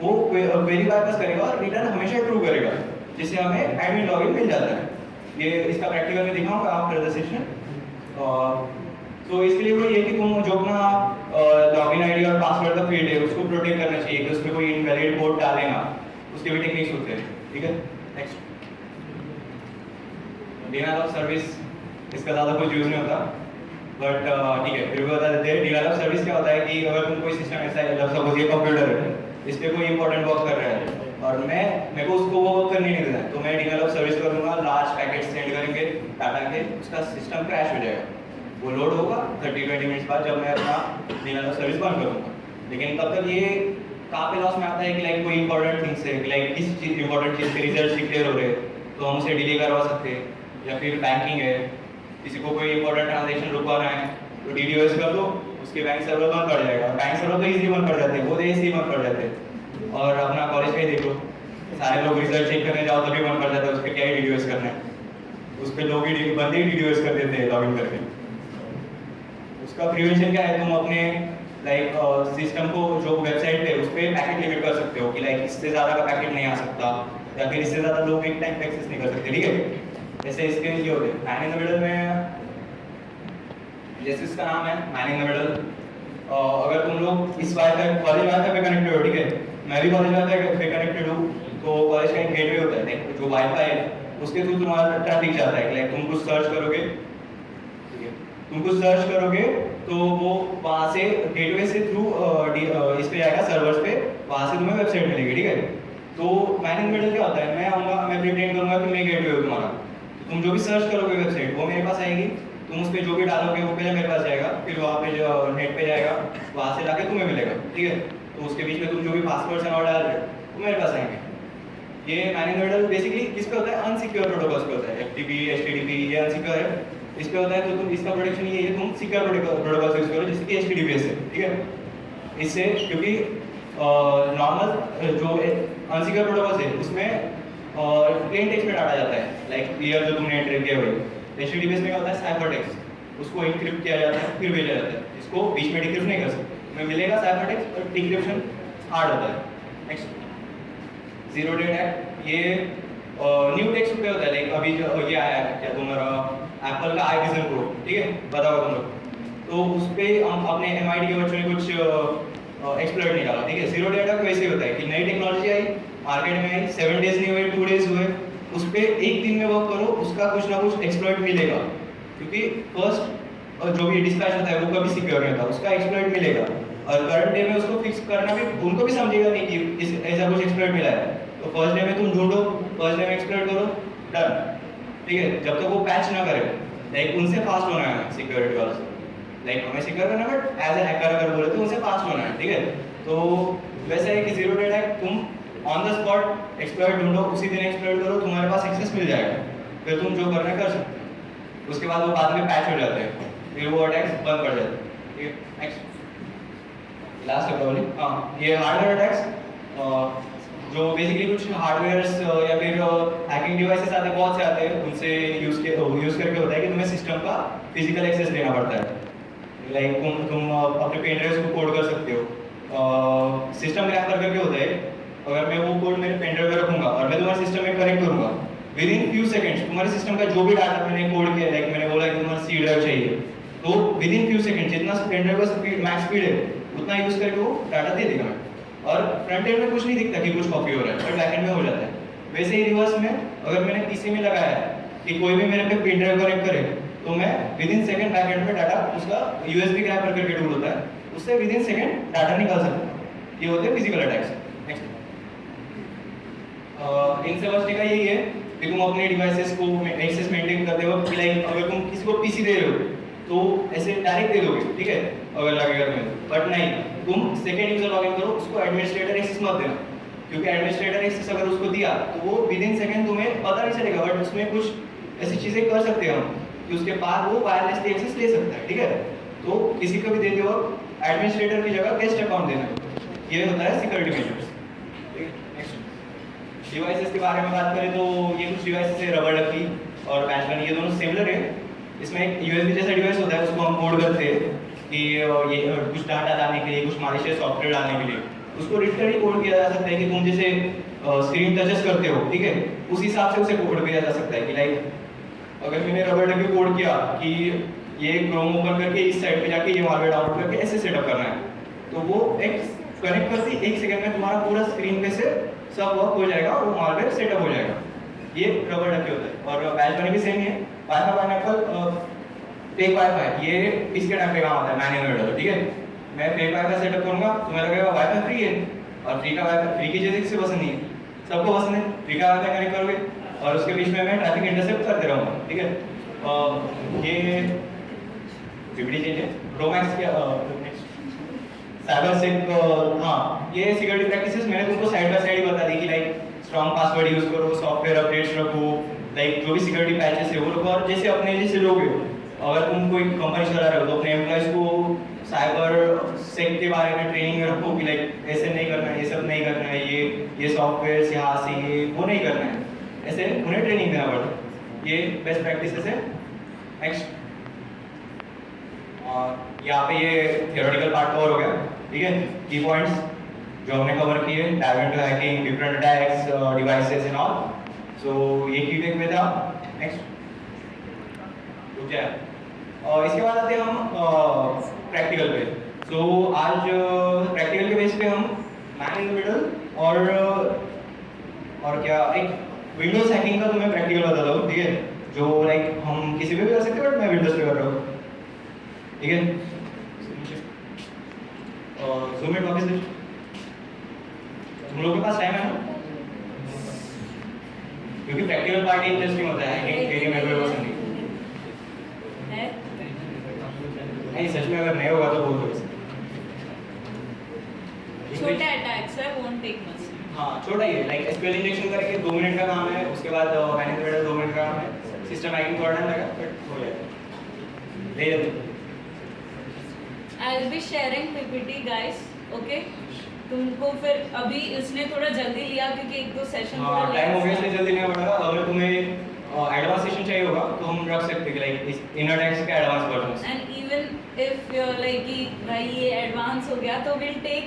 B: वो क्वेरी बायपास करेगा और रिटर्न हमेशा ट्रू करेगा, जिससे हमें एडमिन लॉगिन मिल जाता है। ये इसका प्रैक्टिकल में दिखाऊंगा आफ्टर द सेशन। तो इसके लिए वो ये कि तुम जो अपना लॉगिन आईडी और पासवर्ड का फील्ड है उसको प्रोटेक्ट करना चाहिए कि उसमें कोई इनवैलिड कोड डालेगा, उसके भी टेक्निक्स होते हैं, ठीक है। नेक्स्ट, डिनायल ऑफ सर्विस, इसका ज़्यादा कुछ यूज़ नहीं होता, बट ठीक है फिर भी बता देते हैं। डिनायल ऑफ सर्विस क्या होता है कि अगर तुम कोई सिस्टम ऐसा है, सपोज ये कंप्यूटर है, इस पर कोई इंपॉर्टेंट वर्क कर रहा है और मेरे को उसको वो वर्क करने नहीं देना है, तो मैं डिनायल ऑफ सर्विस करूँगा, लार्ज पैकेट सेंड करेंगे डाटा के, उसका सिस्टम क्रैश हो जाएगा, वो लोड होगा 30-20 मिनट्स बाद जब मैं अपना डिनायल ऑफ सर्विस बंद करूँगा। लेकिन तब तक ये कहाँ पे लॉस में आता है कि लाइक कोई इंपॉर्टेंट थिंग्स है, कि लाइक किस चीज़ इंपॉर्टेंट चीज़ के रिजल्ट डिक्लेयर हो रहे हैं तो हम उसे डिले करवा सकते हैं, या फिर बैंकिंग है, किसी को कोई इंपॉर्टेंट ट्रांजेक्शन रुकवाना है तो DDoS कर दो, उसके बैंक सर्वर बंद पड़ जाएगा। बैंक सर्वर तो इजी बंद पड़ जाते हैं, वो तो इजी बंद पड़ जाते हैं। और अपना कॉलेज का ही देख लो, सारे लोग रिजल्ट चेक करने जाओ तभी बंद पड़ जाता है, उस पर क्या ही DDoS करना है, उस पर लोग ही बंदे ही DDoS कर देते हैं लॉगिन करके। उसका प्रिवेंशन क्या है, तुम अपने लाइक सिस्टम को जो वेबसाइट है उस पर पैकेट लिमिट कर सकते हो कि लाइक इससे ज़्यादा का पैकेट नहीं आ सकता, या फिर इससे ज़्यादा लोग एक टाइम पे एक्सेस नहीं कर सकते, ठीक है। ऐसे इसके ये होते हैं। एंड इन द मिडल में जैसे इसका नाम है मैनिंग द मिडल। अगर तुम लोग इस वाईफाई कॉलेज वाईफाई पे कनेक्टेड हो, ठीक है, मैं भी कॉलेज वाईफाई पे कनेक्टेड हूँ, तो कॉलेज का एक गेटवे होता है, लाइक जो वाईफाई है उसके थ्रू तुम्हारा ट्रैफिक जाता है। लाइक तुम कुछ सर्च करोगे, ठीक है, तुम कुछ सर्च करोगे तो वो वहाँ से गेटवे से थ्रू इस पे जाएगा सर्वर्स पे, वहाँ से तुम्हें वेबसाइट मिलेगी, ठीक है। तो मैनिंग मिडल क्या होता है, मैं आऊँगा, मैं प्रिटेंड करूँगा कि मैं गेटवे हूँ तुम्हारा, तो तुम जो भी सर्च करोगे वेबसाइट वो मेरे पास आएगी, तुम उस पर जो भी डालोगे वो पहले मेरे पास जाएगा, फिर वहाँ पे जो नेट पे जाएगा, वहाँ से जाके तुम्हें मिलेगा, ठीक है। तो उसके बीच में तुम जो भी पासवर्ड्स और डाल रहे हो वो मेरे पास आएंगे। ये मैनिंग मिडल बेसिकली किस पे होता है, अनसिक्योर प्रोटोकॉल्स पे होता है, एफटीपी एचटीटीपी ये अनसिक्योर है, इस पे होता है। तो तुम इसका प्रोटेक्शन ये है, तुम सिक्योर प्रोटोकॉल्स यूज करो जैसे कि एचटीटीपीएस है, ठीक है। इससे क्योंकि नॉर्मल जो अनसिक्योर प्रोटोकॉल्स है उसमें प्लेन टेक्स्ट में डाला जाता है, लाइक ईयर जो तुमने एंटर किया हुआ है। एचटीटीपीएस में क्या होता है, साइफर टेक्स्ट, उसको एन्क्रिप्ट किया जाता है फिर भेजा जाता है, इसको बीच में डिक्रिप्ट नहीं कर सकते, तुम्हें मिलेगा साइफर टेक्स्ट और डिक्रिप्शन हार्ड होता है। नेक्स्ट जीरो डे अटैक, ये न्यू टेक्स्ट पे होता है, लाइक अभी जो ये आया है क्या तुम्हारा एप्पल का आई विजन प्रो, ठीक है, बताओ तुम लोग, तो उस पे हम अपने एमआईटी के बच्चों ने कुछ एक्सप्लोर निकाला, ठीक है। जीरो डे अटैक वैसे होता है कि नई टेक्नोलॉजी आई मार्केट में आई, 7 डेज नहीं हुए 2 डेज हुए, उस पे एक दिन में वर्क करो, उसका कुछ ना कुछ एक्सप्लॉइट मिलेगा, क्योंकि फर्स्ट जो भी डिस्पैच होता है वो कभी सिक्योर नहीं होता, उसका एक्सप्लॉइट मिलेगा। और करंट डे में उसको फिक्स करना भी उनको भी समझेगा नहीं कि ऐसा कुछ एक्सप्लॉइट मिला है, तो फर्स्ट डे में तुम ढूंढो, फर्स्ट डे में एक्सप्लॉइट करो, डन, ठीक है। जब तक वो पैच ना करे, लाइक उनसे फास्ट होना है सिक्योरिटी वालों से, लाइक हमें सिक्योर करना है बट एज ए हैकर अगर बोले तो उनसे फास्ट होना है, ठीक है। तो वैसा है कि जीरो डे अटैक, तुम ऑन द स्पॉट एक्सप्लॉइट ढूंढो, उसी दिन एक्सप्लॉइट करो, तुम्हारे पास एक्सेस मिल जाएगा, फिर तुम जो करना है कर सकते हो, उसके बाद वो बाद में पैच हो जाते हैं, फिर वो अटैक्स बंद पड़ जाते हैं, ठीक है। नेक्स्ट लास्ट अप्रॉब्ली, हाँ, ये हार्डवेयर अटैक्स, जो बेसिकली कुछ हार्डवेयर्स या फिर हैकिंग डिवाइसेस आते हैं, बहुत से आते हैं, उनसे यूज़ करके होता है कि तुम्हें सिस्टम का फिजिकल एक्सेस लेना पड़ता है, लाइक तुम अपने पेन ड्राइव को कोड कर सकते हो, सिस्टम क्रैकर करके होता है, अगर मैं वो कोड मेरे पेन ड्राइव में रखूंगा और मैं तुम्हारे सिस्टम में कनेक्ट करूंगा, विद इन फ्यू सेकंड्स तुम्हारे सिस्टम का जो भी डाटा मैंने कोड किया, लाइक मैंने बोला कि तुम्हारा सी ड्राइव चाहिए, तो विद इन फ्यू सेकंड्स जितना पेन ड्राइव का स्पीड मैक्स स्पीड है उतना यूज करके वो डाटा दे देगा। और फ्रंट एंड में कुछ नहीं दिखता कि कुछ कॉपी हो रहा है, पर बैक एंड में हो जाता है। वैसे ही रिवर्स में अगर मैंने पीसी में लगाया है कि कोई भी मेरे पे पेन ड्राइव कनेक्ट करे, तो मैं with in second back and में डाटा उसका यूएसबी क्रैकर करके टूल होता है, उससे विद इन सेकंड डाटा निकाल सकता हूं। ये होते हैं फिजिकल अटैक्स। नेक्स्ट, इनसे बचने का यही है कि तुम अपने डिवाइसेस को एक्सेस मेंटेन करते हो, कि लाइक अगर तुम किसी को पीसी दे रहे हो तो ऐसे डायरेक्ट दे दोगे, ठीक है, अगर लगेगा तुम्हें, बट नहीं, तुम सेकंड यूजर लॉगिन करो, उसको एडमिनिस्ट्रेटर एक्सेस मत देना, क्योंकि एडमिनिस्ट्रेटर एक्सेस अगर उसको दिया तो वो विद इन सेकंड तुम्हें पता नहीं चलेगा, बट उसमें कुछ ऐसी चीजें कर सकते हैं हम कि उसके बाद वो वायरलेसली एक्सेस ले सकता है, ठीक है। तो किसी को भी देते हो एडमिनिस्ट्रेटर की जगह गेस्ट अकाउंट देना, ये होता है सिक्योरिटी मेजर्स, ठीक है। नेक्स्ट, डिवाइसेस के बारे में बात करें तो ये कुछ डिवाइसेस है, रबर डकी और पैच गन, ये दोनों सिमिलर है। इसमें एक यूएसबी जैसा डिवाइस होता है, उसको हम कोड करते हैं कि ये कुछ डाटा डालने के लिए, कुछ मालिशियस सॉफ्टवेयर डालने के लिए, उसको लिटरली कोड किया जा सकता है कि तुम जैसे स्क्रीन टचेस करते हो, ठीक है, उस हिसाब से उसे कोड किया जा सकता है कि लाइक अगर मैंने रबर डकी कोड किया कि ये क्रोम ओपन करके इस साइड पे जाके ये मालवेयर डाउनलोड करके ऐसे सेटअप करना है, तो वो एक कनेक्ट करते ही 1 सेकंड में तुम्हारा पूरा स्क्रीन पे से सब वर्क हो जाएगा, वो मालवेयर सेटअप हो जाएगा। ये रबर डकी होता है। और बैच बने भी सेम ही है, वाईफाई पाइनएप्पल फेक वाईफाई, ये इसके टाइम पे काम आता है, मैंने नोट, ठीक है। मैं फेक वाईफाई सेटअप करूंगा तो मेरा लगेगा वाईफाई फ्री है, और फ्री का वाईफाई, फ्री की चीज़ किसे पसंद नहीं है, सबको पसंद है, फ्री का वाईफाई कनेक्ट करोगे और उसके बीच में मैं ट्रैफिक इंटरसेप्ट करते रहूँगा, ठीक है। ये पीपीटी चेंज है, प्रोमैक्स के साइबर सेक, हाँ, ये सिक्योरिटी प्रैक्टिसेस मैंने तुमको साइड बाय साइड ही बता दी कि लाइक स्ट्रॉन्ग पासवर्ड यूज करो, सॉफ्टवेयर अपडेट्स रखो, लाइक जो भी सिक्योरिटी पैचेस है वो रखो, और जैसे अपने जैसे लोग हो, अगर तुम कोई कंपनी चला रहे हो तो अपने एम्प्लॉयज को साइबर सेक के बारे में ट्रेनिंग रखो कि लाइक ऐसे नहीं करना है, ये सब नहीं करना है, ये सॉफ्टवेयर यहाँ से ये वो नहीं करना है, ऐसे उन्हें ट्रेनिंग देना पड़ता है। ये बेस्ट प्रैक्टिसेस है। नेक्स्ट, यहाँ पे ये थियोरेटिकल पार्ट कवर हो गया, ठीक है। की पॉइंट्स जो हमने कवर किए, dive into hacking, different attacks, devices and all, so ये की टेक में था। नेक्स्ट रुक जाए, इसके बाद आते हैं हम प्रैक्टिकल पे। सो आज प्रैक्टिकल के बेस पे हम मैन इन द मिडल और क्या एक विंडोज हैकिंग का तुम्हें प्रैक्टिकल बताता हूँ, ठीक है, जो लाइक हम किसी पे भी कर सकते हैं बट मैं विंडोज पे कर रहा हूँ, ठीक है। जूम इन वापस दे, तुम लोगों के पास टाइम है ना, क्योंकि प्रैक्टिकल पार्ट इंटरेस्टिंग होता है, हैकिंग मेरे को पसंद नहीं
C: है
B: नहीं, सच में अगर नहीं होगा तो बोल दो।
C: छोटा अटैक्स है, won't take much.
B: हाँ छोटा ही है, लाइक एसक्यूएल इंजेक्शन करके 2 मिनट का काम है, उसके बाद मैनेज मिडल 2 मिनट का काम है, सिस्टम हैकिंग थोड़ा टाइम लगा बट हो जाएगा। ले लेते
C: I'll be sharing PPT guys, okay? तुमको फिर अभी इसने थोड़ा जल्दी लिया क्योंकि 1-2 सेशन
B: हाँ टाइम हो गया इसलिए जल्दी नहीं पड़ेगा। अगर तुम्हें एडवांस सेशन चाहिए होगा तो हम रख सकते हैं, लाइक इनर टेक्स्ट के advance versions.
C: And even if you're like कि भाई ये एडवांस हो गया तो we'll take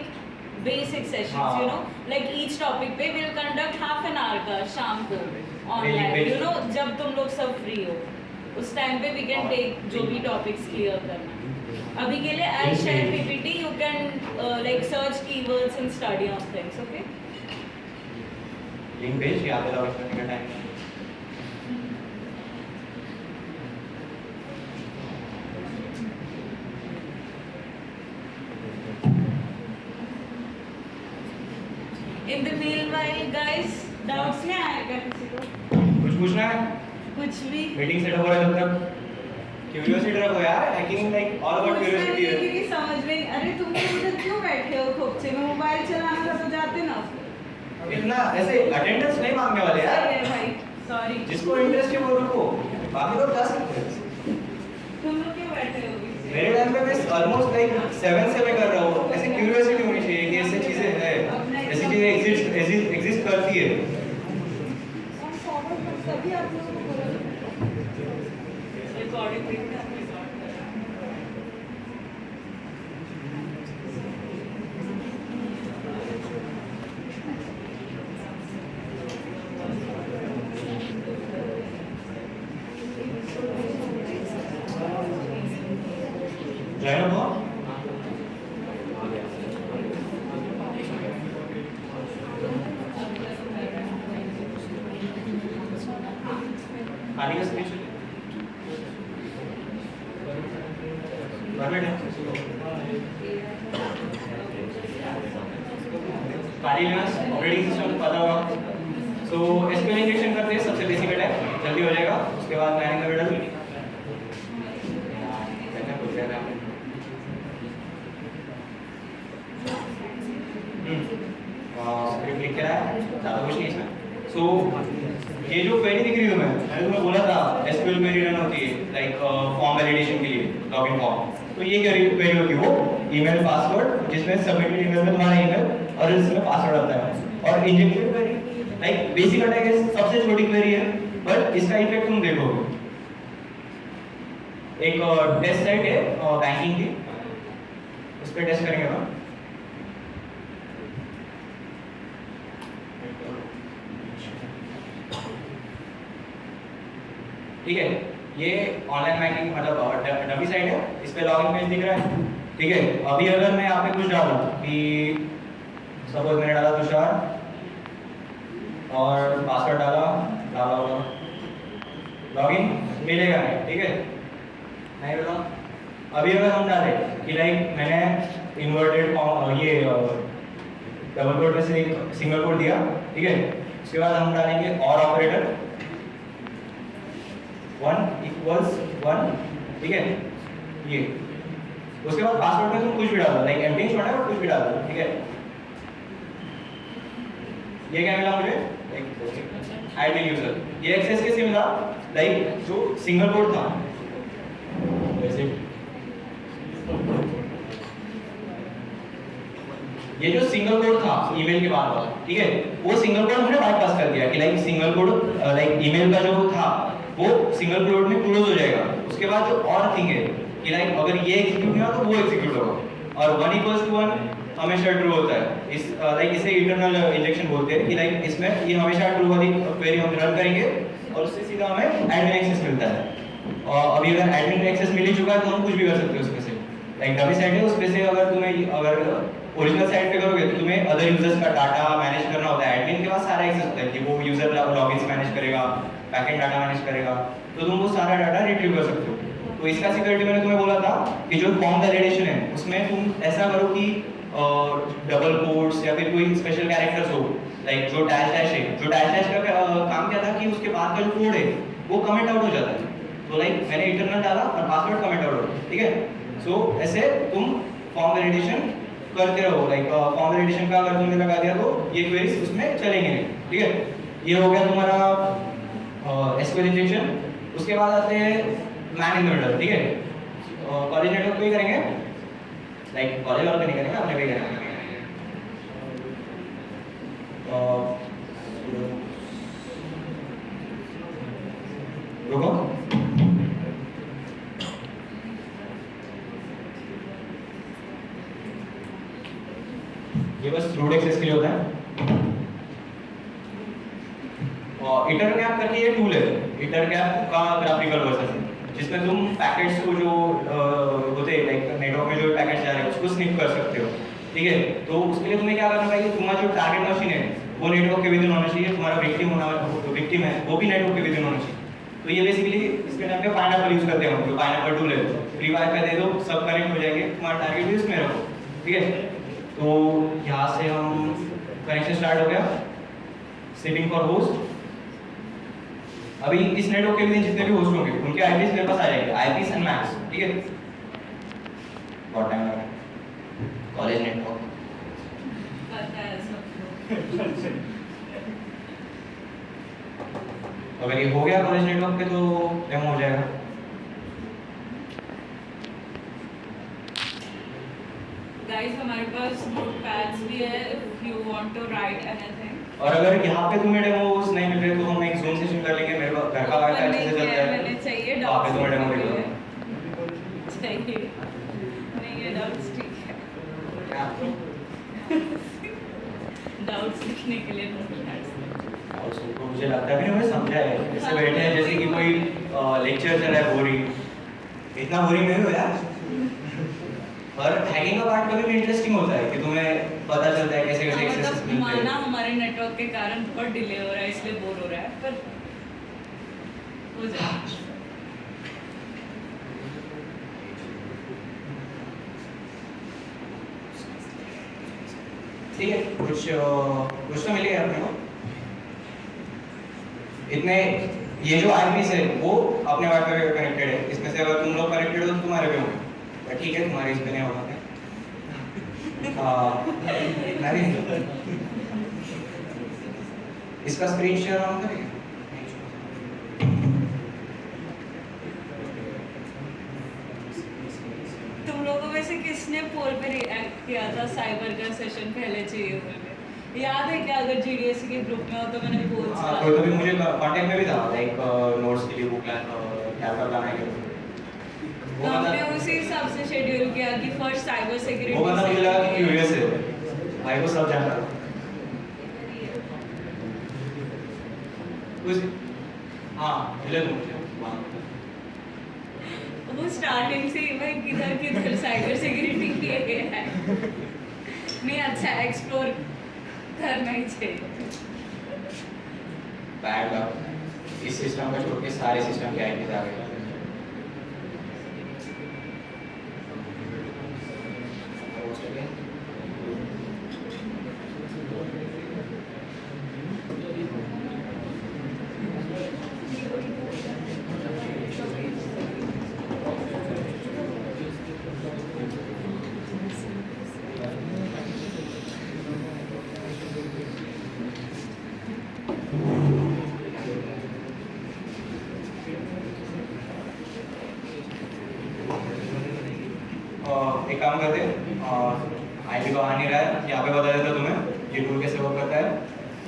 C: basic sessions,
B: हाँ।
C: you know, like each topic पे we'll conduct half an hour का शाम को online,
B: Basic।
C: you know, जब तुम लोग सब free हो उस टाइम पे we can
B: हाँ।
C: take जो भी topics clear करना। अभी के लिए I'll share PPT, you can like search keywords and study on things, okay?
B: Link भेज या पे लॉग करने का time.
C: In the meanwhile guys, doubts नहीं आएगा किसी को?
B: कुछ पूछना है?
C: कुछ भी?
B: मीटिंग सेटअप हो रहा है तब तक क्यूरियोसिटी रखो यार, hacking like all about curiosity है।
C: क्योंकि समझ में अरे तुम लोग उधर क्यों बैठे हो खोपचे में, मोबाइल चलाना था तो जाते ना।
B: इतना ऐसे अटेंडेंस नहीं मांगने वाले यार,
C: सही है भाई, सॉरी।
B: जिसको इंटरेस्ट है वो रुको, बाकी लोग जा सकते हैं।
C: तुम लोग क्यों बैठे हो?
B: मेरे टाइम पे मैं ऑलमोस्ट लाइक 7 से मैं कर रहा हूँ, ऐसे क्यूरियोसिटी होनी चाहिए कि ऐसी चीजें है, ऐसी चीजें एग्जिस्ट करती है।
C: सभी आप लोगों को बोला रिकॉर्डिंग पे
B: जॉइन हो आने का स्पीच परमिट है पारी लेना ऑपरेटिंग सिस्टम पता होगा। सो एसक्यूएल इंजेक्शन करते हैं, सबसे बेसिक अटैक जल्दी हो जाएगा। उसके बाद man in the middle script लिख के रहा है, ज़्यादा कुछ नहीं इसमें। सो ये जो क्वेरी दिख रही है मैंने तुम्हें बोला था एसक्यूएल क्वेरी रन होती है लाइक फॉर्म वैलिडेशन के लिए, लॉगिन फॉर्म। तो ये क्वेरी होगी वो ईमेल पासवर्ड, जिसमें सबमिटेड ईमेल में तुम्हारा ईमेल और इसमें पासवर्ड आता है। और injected query like basic attack है, सबसे छोटी क्वेरी है बट इसका इफेक्ट तुम देखोगे। एक टेस्ट सेट है बैंकिंग की, उस पर टेस्ट करेंगे हम। ठीक है, ये ऑनलाइन बैंकिंग मतलब डमी साइट है, इस पे लॉगिन पेज दिख रहा है। ठीक है, अभी अगर मैं यहाँ पे कुछ डालूं कि सपोज मैंने डाला तुषार और पासवर्ड डाला होगा, लॉगिन मिलेगा नहीं, ठीक है नहीं मिला। अभी अगर हम डालें कि लाइक मैंने इन्वर्टेड ये डबल कोट में से सिंगल कोट दिया, ठीक है, उसके बाद हम डालेंगे और ऑपरेटर 1 = 1, ठीक है, ये उसके बाद पासवर्ड में तुम कुछ भी डाल दो, लाइक एम्प्टी छोड़ना है और कुछ भी डाल दो, ठीक है। ये क्या मिला मुझे, आईडी यूजर। ये एक्सेस कैसे मिला, लाइक जो सिंगल कोड था वैसे, ये जो सिंगल कोड था ईमेल के बाद वाला, ठीक है, वो सिंगल कोड हमने बाईपास कर दिया कि like single code like email का जो था वो सिंगल कोड में क्लोज हो जाएगा। उसके बाद जो और थिंग है कि लाइक अगर ये एग्जीक्यूट हुआ तो वो एग्जीक्यूट होगा, और 1 = 1 हमेशा ट्रू होता है। इस लाइक इसे इंटरनल इंजेक्शन बोलते हैं कि लाइक इसमें ये हमेशा ट्रू वाली क्वेरी हम रन करेंगे और उससे सीधा हमें एडमिन एक्सेस मिलता है। अभी अगर एडमिन एक्सेस मिल ही चुका है तो हम कुछ भी कर सकते हो उसमें से। लाइक डमी साइट है उसमें से अगर ओरिजिनल साइट पे करोगे तो तुम्हें अदर यूजर्स का डाटा मैनेज करना होता है। एडमिन के पास सारा एक्सेस होता है कि वो यूजर लॉगिन्स मैनेज करेगा, बैकएंड डाटा मैनेज करेगा, तो तुम वो सारा डाटा रिट्रीव कर सकते हो। तो इसका सिक्योरिटी मैंने तुम्हें बोला था कि जो फॉर्म वैलिडेशन है उसमें तुम ऐसा करो कि डबल कोट्स या फिर कोई स्पेशल कैरेक्टर्स हो, लाइक जो डैश डैश है, जो डैश डैश का काम क्या था कि उसके बाद का जो कोड है वो कमेंट आउट हो जाता है। तो लाइक मैंने इंटरनल डाला और पासवर्ड कमेंट आउट हो गया, ठीक है। सो ऐसे तुम फॉर्म वैलिडेशन करते रहो। लाइक फॉर्म वैलिडेशन का अगर तुमने लगा दिया तो ये क्वेरीज उसमें चलेंगे नहीं, ठीक है। ये हो गया तुम्हारा एसक्यूएल इंजेक्शन। उसके बाद आते हैं मैन इन द मिडल, ठीक है। कॉलेज नेटवर्क पे ही करेंगे, लाइक कॉलेज वालों पे नहीं करेंगे, अपने पे ही करेंगे। रुको, ये बस रूट एक्सेस के लिए होता है। और इटर कैप करके ये टूल है, इटर कैप का ग्राफिकल वर्जन है, जिसमें तुम पैकेट्स को जो होते हैं लाइक नेटवर्क में जो पैकेट्स जा रहे हैं उसको स्निप कर सकते हो, ठीक है। तो उसके लिए तुम्हें क्या करना चाहिए, तुम्हारा जो टारगेट मशीन है वो नेटवर्क के विदिन होना चाहिए, तुम्हारा विक्टिम है वो भी नेटवर्क के विदिन होना चाहिए। तो ये बेसिकली इसके टाइम पे पाइनएप्पल यूज करते हैं हम, जो पाइनएप्पल टूल है, फ्री वाईफाई दे दो, सब कनेक्ट हो जाएंगे, तुम्हारा टारगेट भी उसमें रखो, ठीक है। तो यहाँ से हम कनेक्शन स्टार्ट हो गया, सेटिंग फॉर होस्ट। अभी इस नेटवर्क के विदिन जितने भी होस्ट होंगे उनके आईपीस मेरे पास आ जाएंगे, आईपीस एंड मैक्स, ठीक है। बहुत टाइम लगा कॉलेज नेटवर्क
C: पता है सबको।
B: अगर ये हो गया कॉलेज नेटवर्क पे तो डेमो हो जाएगा।
C: गाइस हमारे पास नोटपैड्स भी है if you want to write anything।
B: और अगर यहाँ पे तुम्हें डेमोस नहीं मिल रहे तो हम एक जूम सेशन कर लेंगे, मेरे घर का वाईफाई अच्छे से चलता है,
C: मैंने चाहिए
B: वहाँ पे तुम्हें डेमो मिलेगा।
C: चाहिए नहीं है डाउट्स, ठीक है। डाउट्स लिखने के लिए नोटपैड्स।
B: और उसको मुझे लगता भी नहीं मैंने समझा है, जैसे बैठे हैं जैसे कि कोई लेक्चर चल रहा है, बोरिंग। इतना बोरिंग नहीं हो यार। और हैकिंग का पार्ट कभी भी इंटरेस्टिंग होता है कि तुम्हें पता चलता है कैसे कैसे एक्सेस
C: मतलब
B: मिलते
C: माना
B: हैं।
C: हमारे नेटवर्क के कारण बहुत डिले हो रहा है इसलिए बोर हो रहा है, पर हो जाए।
B: ठीक है, कुछ तो मिलेगा अपने को। इतने ये जो आईपीस है वो अपने वाईफाई पे कनेक्टेड है, इसमें से अगर तुम लोग कनेक्टेड हो तो तुम्हारे पे होंगे, पर ठीक है तुम्हारे इस पे नहीं होगा। नहीं, इसका स्क्रीन शेयर ऑन करेंगे।
C: तुम लोगों में से किसने पोल पे रिएक्ट किया था साइबर का सेशन पहले चाहिए बोल के? याद है क्या? अगर जीडीएस के ग्रुप में हो तो मैंने पोल
B: कोई तो भी मुझे कांटेक्ट में भी था, लाइक नोट्स के लिए बुक क्या करना है
C: तो हमने उसी हिसाब से शेड्यूल किया कि फर्स्ट साइबर सिक्योरिटी।
B: वो बंदा मुझे लगा कि क्यूरियस है, भाई को सब जानता था। कुछ हाँ मिले तो मुझे
C: वो स्टार्टिंग से ही भाई किधर किधर साइबर सिक्योरिटी किए गए हैं। नहीं अच्छा एक्सप्लोर करना ही चाहिए।
B: बैड लक, इस सिस्टम को छोड़ के सारे सिस्टम के आईपीस आ गए। एक काम करते आईडी तो आ नहीं रहा है, यहाँ पे बता देता तुम्हें ये टूल कैसे वर्क करता है।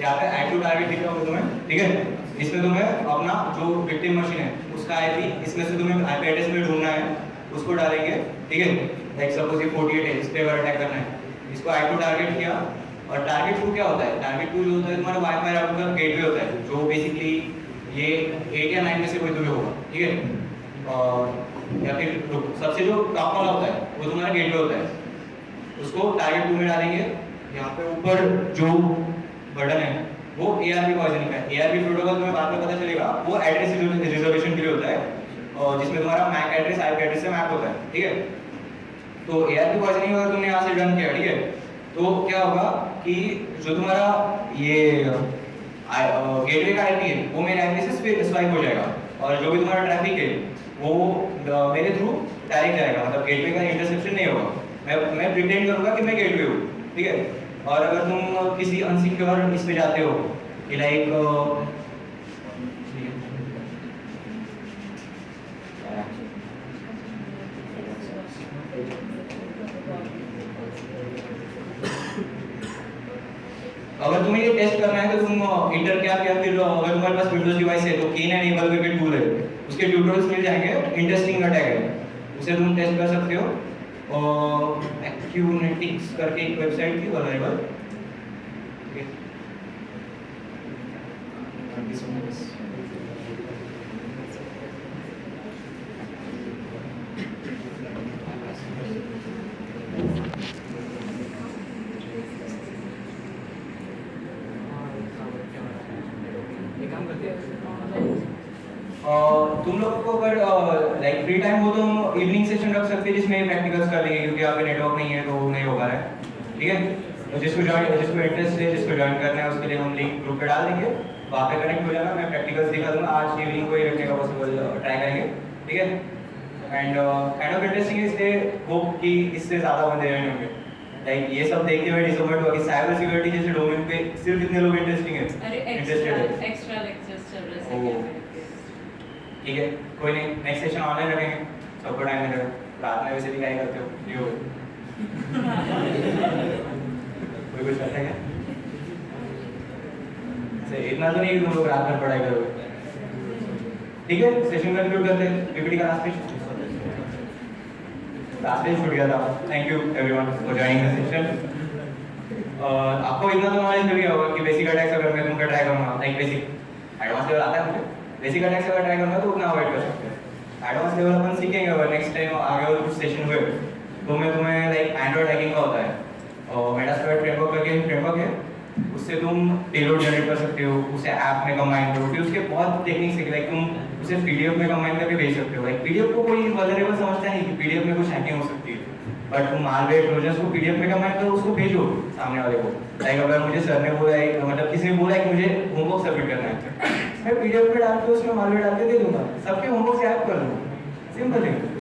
B: यहाँ पे आई टू टारगेट दिख रहा होगा तुम्हें, ठीक है। इसमें तुम्हें अपना जो विक्टिम मशीन है उसका आईपी, इसमें से तुम्हें आईपी एड्रेस में ढूंढना है, उसको डालेंगे, ठीक है। लाइक सपोज ये 48 है, इस पे अगर अटैक करना है, इसको आई टू टारगेट किया। और टारगेट टू क्या होता है? टारगेट टू जो होता है तुम्हारा वाईफाई राउटर का गेटवे होता है, जो बेसिकली ये 8 या 9 में से कोई तो भी होगा, ठीक है। या फिर सबसे जो टॉप वाला होता है वो तुम्हारा गेटवे होता है, उसको टारगेट 2 में डालेंगे। यहाँ पे ऊपर जो बटन है वो ARP पॉइजनिंग का है। ARP प्रोटोकॉल तुम्हें बाद में पता चलेगा, वो एड्रेस रिजर्वेशन के लिए होता है, और जिसमें तुम्हारा मैक एड्रेस IP एड्रेस से मैप होता है, ठीक है। तो ARP पॉइजनिंग अगर तुमने यहाँ से डन किया, ठीक है, तो क्या होगा कि जो तुम्हारा ये गेटवे का IP है वो मेरे IP से स्वाइप हो जाएगा, और जो भी तुम्हारा ट्रैफिक है वो मेरे थ्रू डायरेक्ट जाएगा, मतलब गेटवे का इंटरसेप्शन नहीं होगा। मैं प्रिटेंड करूंगा कि मैं गेटवे हूँ, ठीक है। और अगर तुम किसी अनसिक्योर इस पे जाते हो कि लाइक अगर तुम्हें ये टेस्ट करना है तो तुम इंटर कैप या फिर अगर तुम्हारे पास विंडोज डिवाइस है तो केन एनेबल करके टूल है, उसके ट्यूटोरियल्स मिल जाएंगे, इंटरेस्टिंग का टैग है, उसे तुम टेस्ट कर सकते हो। और एक्यूनेटिक्स करके एक वेबसाइट थी अवेलेबल, ठीक है। Thank you so much. तुम लोगों को अगर लाइक फ्री टाइम हो तो हम इवनिंग सेशन रख सकते हैं जिसमें प्रैक्टिकल्स कर लेंगे, क्योंकि यहाँ पे नेटवर्क नहीं है तो नहीं हो पा रहा है, ठीक है। तो जिसको इंटरेस्ट है, जिसको ज्वाइन करना है, उसके लिए हम लिंक ग्रुप पे डाल देंगे, वहाँ पे कनेक्ट हो जाना। मैं प्रैक्टिकल्स दिखा दूंगा, आज इवनिंग को ही रखने का पॉसिबल ट्राई करेंगे, ठीक है। एंड काइंड ऑफ इंटरेस्टिंग है, इसलिए होप कि इससे ज़्यादा बंदे ज्वाइन होंगे। लाइक ये सब देख के मैं डिसअपॉइंट हुआ कि साइबर सिक्योरिटी जैसे डोमेन पे सिर्फ इतने लोग इंटरेस्टिंग है, इंटरेस्टेड है।
C: एक्स्ट्रा लेक्चर्स चल रहे
B: ओह।
C: हैं।
B: ठीक है, कोई नहीं, नेक्स्ट सेशन ऑनलाइन रखेंगे, सबको टाइम मिलेगा। रात में वैसे भी क्या ही करते हो, फ्री हो गए। कोई कुछ करता है क्या? ऐसे इतना तो नहीं कि तुम लोग रात भर पढ़ाई करोगे, ठीक है। सेशन कंक्लूड करते हैं। PPT का लास्ट पेज छूट गया था। Thank you everyone for joining the session. आपको इतना तो नॉलेज मिल गया होगा कि बेसिक अटैक्स अगर मैं तुमका ट्राई करूँगा, लाइक बेसिक एडवांस लेवल आता है मुझे, बेसिक अटैक्स अगर ट्राई करूँगा तो उतना अवॉइड कर सकते हैं। एडवांस लेवल अपन सीखेंगे, अगर नेक्स्ट टाइम आगे और कुछ सेशन हुए तो मैं तुम्हें लाइक एंड्रॉइड हैकिंग का होता है और मेटास्प्लॉइट फ्रेमवर्क करके फ्रेमवर्क है, उससे तुम पेलोड जनरेट कर सकते हो, उसे ऐप में कंबाइन करो, फिर उसके बहुत टेक्निक्स है, लाइक तुम उसे PDF में कंबाइन करके भेज सकते हो। लाइक PDF को कोई वल्नरेबल समझता नहीं कि PDF में कुछ हैकिंग हो सकती है, बट तुम मालवेयर ट्रोजन्स को PDF में कंबाइन करो, उसको भेजो सामने वाले को। लाइक अगर मुझे सर ने बोला है, मतलब किसी ने बोला है कि मुझे होमवर्क सबमिट करना है, मैं PDF में डाल के उसमें मालवेयर डाल के दे दूंगा, सबके होमवर्क से ऐप कर दूंगा, सिंपल है।